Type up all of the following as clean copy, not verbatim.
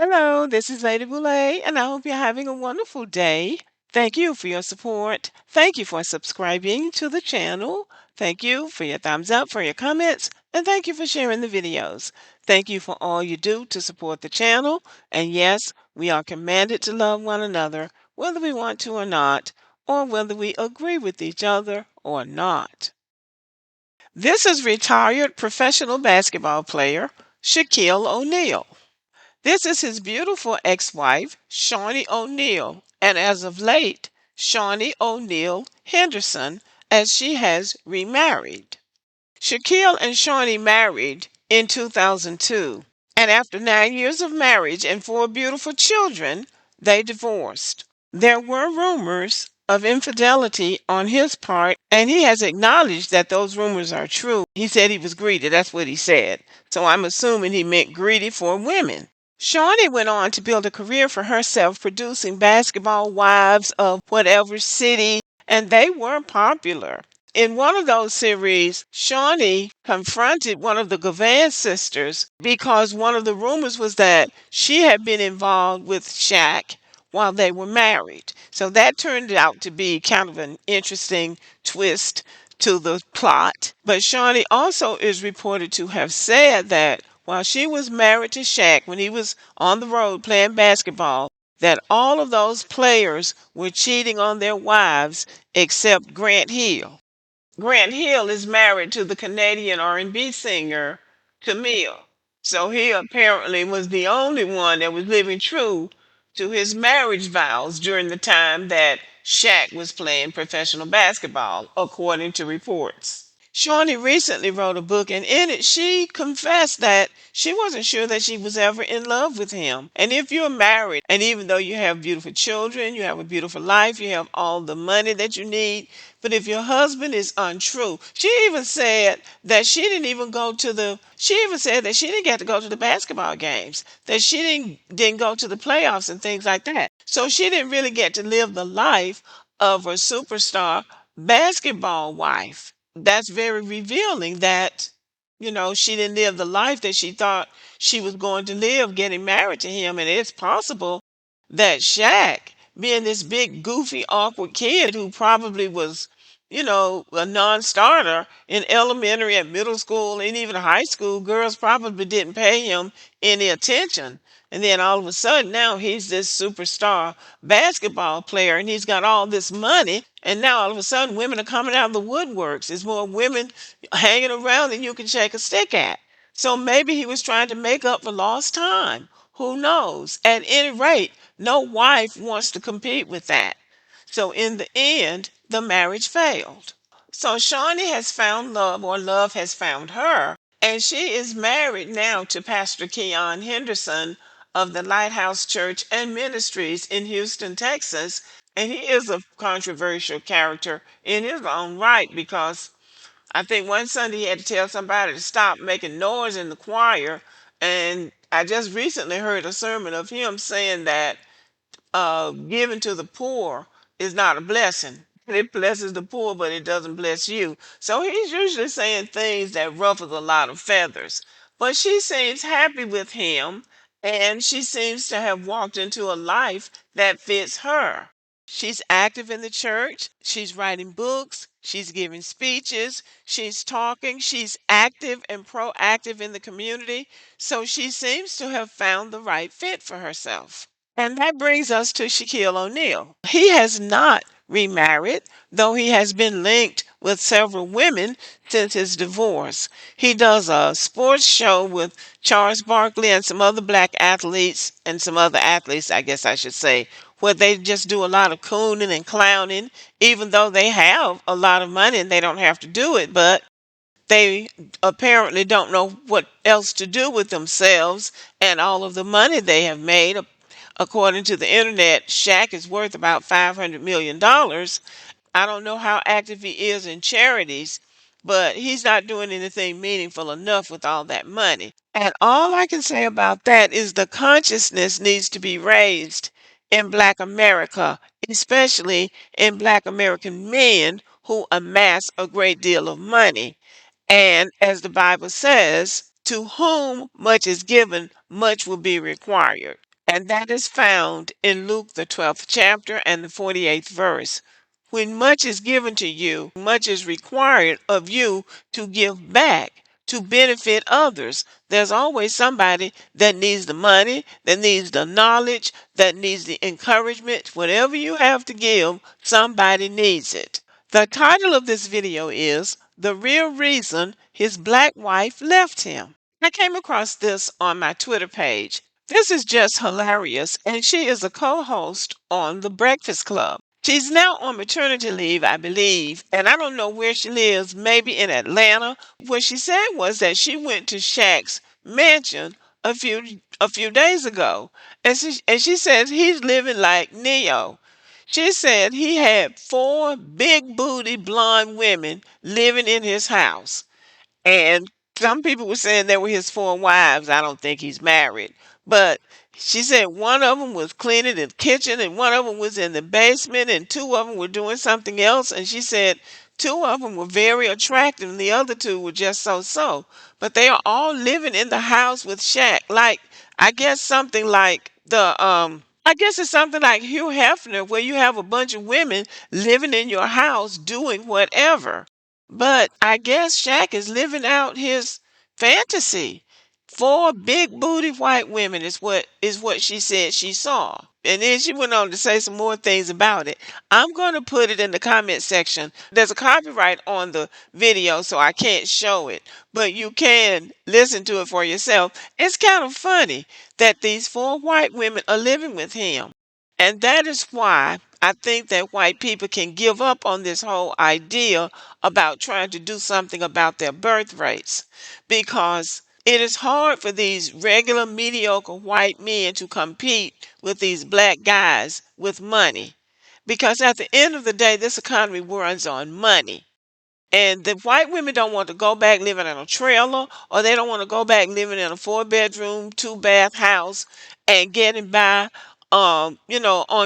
Hello, this is Lady Boulay, and I hope you're having a wonderful day. Thank you for your support. Thank you for subscribing to the channel. Thank you for your thumbs up, for your comments, and thank you for sharing the videos. Thank you for all you do to support the channel. And yes, we are commanded to love one another, whether we want to or not, or whether we agree with each other or not. This is retired professional basketball player Shaquille O'Neal. This is his beautiful ex-wife, Shawnee O'Neal, and as of late, Shawnee O'Neal Henderson, as she has remarried. Shaquille and Shawnee married in 2002, and after 9 years of marriage and four beautiful children, they divorced. There were rumors of infidelity on his part, and he has acknowledged that those rumors are true. He said he was greedy. That's what he said. So I'm assuming he meant greedy for women. Shawnee went on to build a career for herself producing basketball wives of whatever city, and they were popular. In one of those series, Shawnee confronted one of the Gavan sisters because one of the rumors was that she had been involved with Shaq while they were married. So that turned out to be kind of an interesting twist to the plot. But Shawnee also is reported to have said that while she was married to Shaq when he was on the road playing basketball, that all of those players were cheating on their wives except Grant Hill. Grant Hill is married to the Canadian R&B singer Camille. So he apparently was the only one that was living true to his marriage vows during the time that Shaq was playing professional basketball, according to reports. Shawnee recently wrote a book, and in it, she confessed that she wasn't sure that she was ever in love with him. And if you're married, and even though you have beautiful children, you have a beautiful life, you have all the money that you need, but if your husband is untrue, she even said that she even said that she didn't get to go to the basketball games, that she didn't go to the playoffs and things like that. So she didn't really get to live the life of a superstar basketball wife. That's very revealing that, she didn't live the life that she thought she was going to live getting married to him. And it's possible that Shaq, being this big, goofy, awkward kid who probably was, a non starter in elementary and middle school and even high school, girls probably didn't pay him any attention. And then all of a sudden, now he's this superstar basketball player and he's got all this money. And now all of a sudden, women are coming out of the woodworks. There's more women hanging around than you can shake a stick at. So maybe he was trying to make up for lost time. Who knows? At any rate, no wife wants to compete with that. So in the end, the marriage failed. So Shawnee has found love, or love has found her, and she is married now to Pastor Keon Henderson of the Lighthouse Church and Ministries in Houston, Texas. And he is a controversial character in his own right because I think one Sunday he had to tell somebody to stop making noise in the choir. And I just recently heard a sermon of him saying that giving to the poor is not a blessing. It blesses the poor, but it doesn't bless you. So he's usually saying things that ruffles a lot of feathers. But she seems happy with him, and she seems to have walked into a life that fits her. She's active in the church. She's writing books. She's giving speeches. She's talking. She's active and proactive in the community. So she seems to have found the right fit for herself. And that brings us to Shaquille O'Neal. He has not remarried, though he has been linked with several women since his divorce. He does a sports show with Charles Barkley and some other black athletes, and some other athletes, I guess I should say, where they just do a lot of cooning and clowning, even though they have a lot of money and they don't have to do it. But they apparently don't know what else to do with themselves and all of the money they have made. According to the internet, Shaq is worth about $500 million. I don't know how active he is in charities, but he's not doing anything meaningful enough with all that money. And all I can say about that is the consciousness needs to be raised in Black America, especially in Black American men who amass a great deal of money. And as the Bible says, to whom much is given, much will be required. And that is found in Luke, the 12th chapter and the 48th verse. When much is given to you, much is required of you to give back to benefit others. There's always somebody that needs the money, that needs the knowledge, that needs the encouragement. Whatever you have to give, somebody needs it. The title of this video is The Real Reason His Black Wife Left Him. I came across this on my Twitter page. This is just hilarious, and she is a co host on The Breakfast Club. She's now on maternity leave, I believe, and I don't know where she lives, maybe in Atlanta. What she said was that she went to Shaq's mansion a few days ago, and she says he's living like Neo. She said he had four big booty blonde women living in his house. And some people were saying they were his four wives. I don't think he's married. But she said one of them was cleaning the kitchen and one of them was in the basement and two of them were doing something else. And she said two of them were very attractive and the other two were just so so. But they are all living in the house with Shaq. Like, I guess something like I guess it's something like Hugh Hefner, where you have a bunch of women living in your house doing whatever. But I guess Shaq is living out his fantasy. Four big booty white women is what she said she saw. And then she went on to say some more things about it. I'm going to put it in the comment section. There's a copyright on the video, so I can't show it, but you can listen to it for yourself. It's kind of funny that these four white women are living with him. And that is why I think that white people can give up on this whole idea about trying to do something about their birth rates, because it is hard for these regular mediocre white men to compete with these black guys with money, because at the end of the day this economy runs on money. And the white women don't want to go back living in a trailer, or they don't want to go back living in a four-bedroom, two-bath house and getting by, on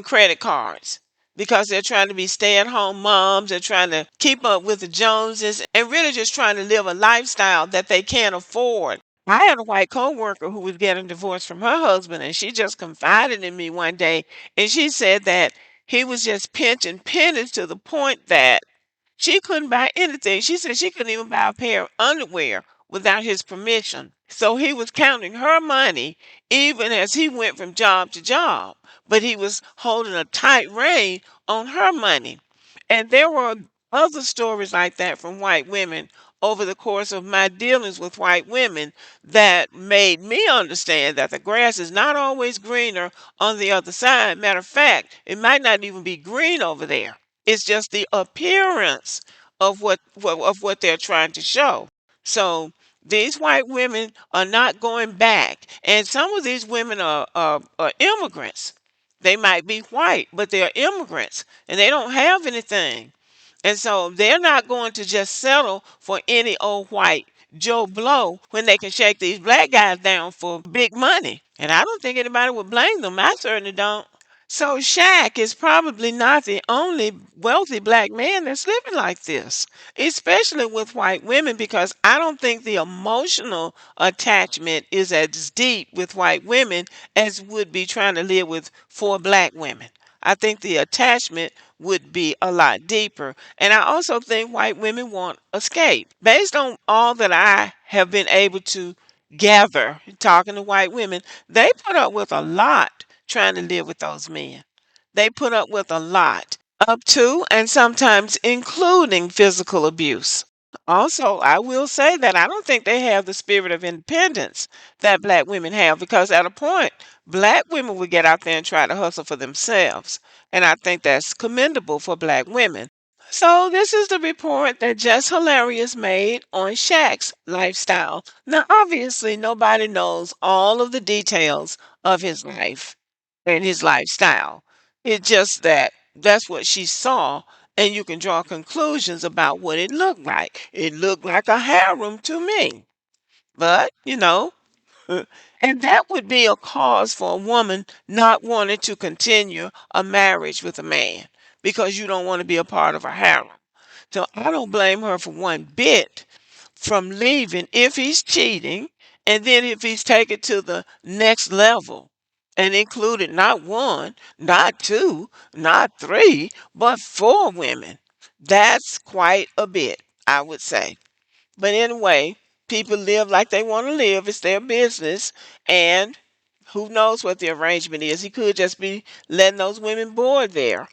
credit cards, because they're trying to be stay-at-home moms. They're trying to keep up with the Joneses and really just trying to live a lifestyle that they can't afford. I had a white coworker who was getting divorced from her husband, and she just confided in me one day, and she said that he was just pinching pennies to the point that she couldn't buy anything. She said she couldn't even buy a pair of underwear without his permission. So he was counting her money even as he went from job to job, but he was holding a tight rein on her money. And there were other stories like that from white women over the course of my dealings with white women that made me understand that the grass is not always greener on the other side. Matter of fact, it might not even be green over there. It's just the appearance of what they're trying to show. So these white women are not going back, and some of these women are immigrants. They might be white, but they're immigrants, and they don't have anything. And so they're not going to just settle for any old white Joe Blow when they can shake these black guys down for big money. And I don't think anybody would blame them. I certainly don't. So Shaq is probably not the only wealthy black man that's living like this, especially with white women, because I don't think the emotional attachment is as deep with white women as would be trying to live with four black women. I think the attachment would be a lot deeper. And I also think white women want escape. Based on all that I have been able to gather talking to white women, they put up with a lot trying to live with those men. They put up with a lot, up to and sometimes including physical abuse. Also, I will say that I don't think they have the spirit of independence that black women have, because at a point, black women would get out there and try to hustle for themselves. And I think that's commendable for black women. So this is the report that Just Hilarious made on Shaq's lifestyle. Now, obviously, nobody knows all of the details of his life and his lifestyle. It's just that that's what she saw, and you can draw conclusions about what it looked like. It looked like a harem to me. But, and that would be a cause for a woman not wanting to continue a marriage with a man, because you don't want to be a part of a harem. So I don't blame her for one bit from leaving if he's cheating, and then if he's taken to the next level and included not one, not two, not three, but four women. That's quite a bit, I would say. But anyway, people live like they want to live. It's their business. And who knows what the arrangement is? He could just be letting those women board there.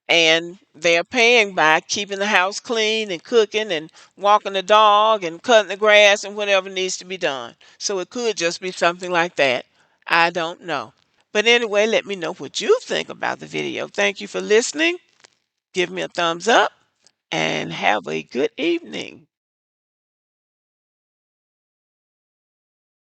And they're paying by keeping the house clean and cooking and walking the dog and cutting the grass and whatever needs to be done. So it could just be something like that. I don't know. But anyway, let me know what you think about the video. Thank you for listening. Give me a thumbs up and have a good evening.